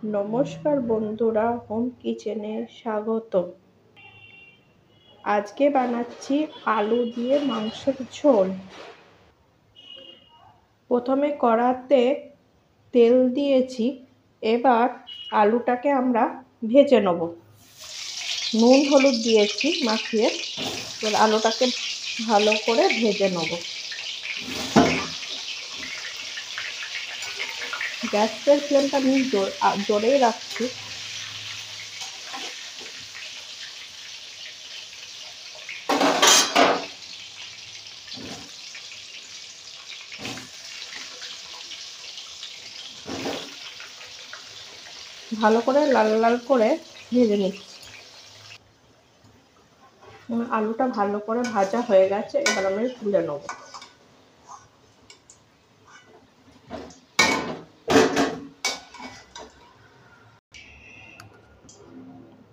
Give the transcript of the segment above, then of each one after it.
নমস্কার বন্ধুরা, হোম কিচেনে স্বাগত। আজকে বানাচ্ছি আলু দিয়ে মাংসের ঝোল। প্রথমে কড়াতে তেল দিয়েছি, এবার আলুটাকে আমরা ভেজে নেব। নুন হলুদ দিয়েছি মাখিয়ে, এবার আলুটাকে ভালো করে ভেজে নেব। গ্যাসের ফ্লেমটা আমি জোরেই রাখছি। ভালো করে লাল লাল করে ভেজে নিচ্ছি। আলুটা ভালো করে ভাজা হয়ে গেছে, এবার আমি তুলে নেব।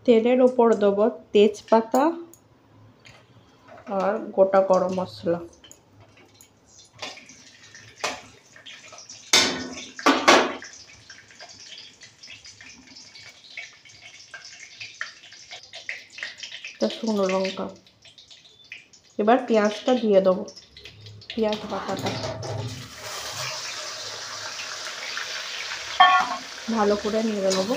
তেলের ওপর দেবো তেজপাতা আর গোটা গরম মশলা। শুকনো লঙ্কা। এবার পেঁয়াজটা দিয়ে দেবো, পেঁয়াজ বাটাটা ভালো করে নেড়ে নেবো।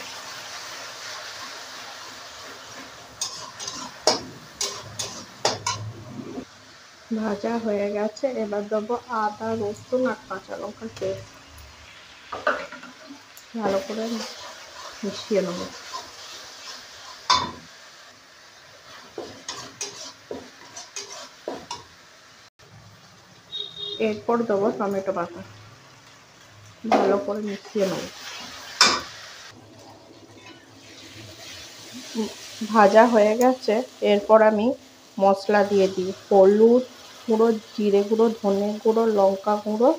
ভাজা হয়ে গেছে, এবার দেবো আদা রসুন আর কাঁচা লঙ্কার পেস্ট। ভালো করে মিশিয়ে নেবো। এরপর দেবো টমেটো বাটা, ভালো করে মিশিয়ে নেব। ভাজা হয়ে গেছে, এরপর আমি মশলা দিয়ে দিই। হলুদ গুঁড়ো, জিরে গুঁড়ো, ধনে গুঁড়ো, লঙ্কা গুঁড়ো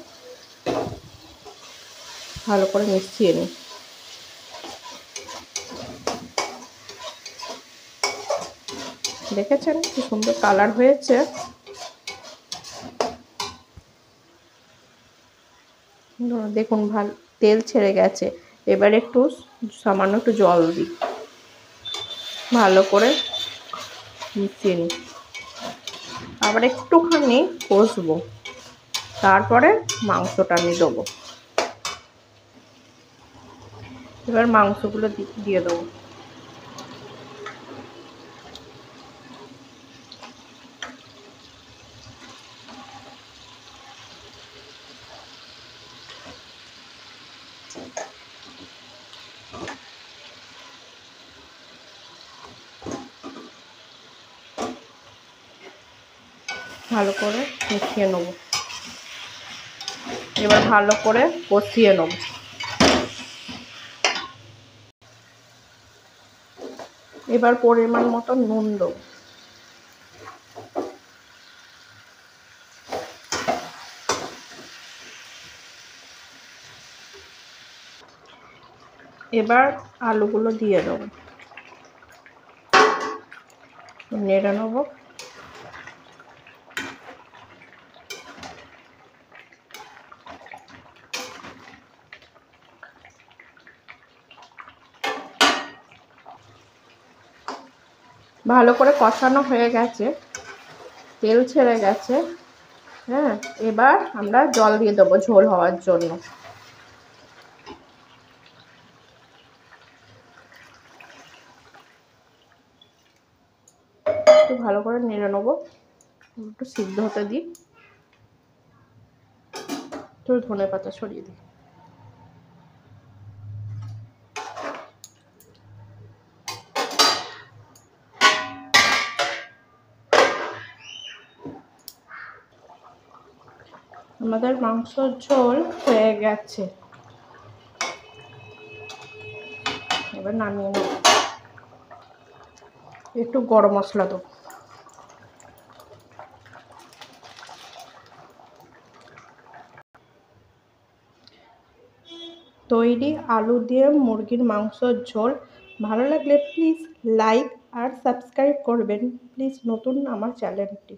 ভালো করে মিশিয়ে নিই। দেখেছেন কি সুন্দর কালার হয়েছে। দেখুন ভালো তেল ছেড়ে গেছে, এবার একটু সামান্য একটু জল দিই, ভালো করে মিশিয়ে নিই। আবার একটুখানি কষবো, তারপরে মাংসটা আমি দেবো। এবার মাংসগুলো দিয়ে দেবো। ভালো করে মিশিয়ে নেব। এবার ভালো করে কষিয়ে নেব। এবার পরিমাণ মতো নুন দেবো। এবার আলুগুলো দিয়ে দেবো, নেড়ে নেবো। ভালো করে কষানো হয়ে গেছে, তেল ছেড়ে গেছে। হ্যাঁ, এবার আমরা জল দিয়ে দেবো ঝোল হওয়ার জন্য। একটু ভালো করে নেড়ে নেবো, একটু সিদ্ধ হতে দিই। একটু ধনে পাতা ছড়িয়ে দিই। আমাদের মাংসর ঝোল হয়ে গেছে, এবার নামিয়ে নেব। একটু গরম মশলা দেবো। তৈরি আলু দিয়ে মুরগির মাংসর ঝোল। ভালো লাগলে প্লিজ লাইক আর সাবস্ক্রাইব করবেন, প্লিজ নতুন আমার চ্যানেলটি।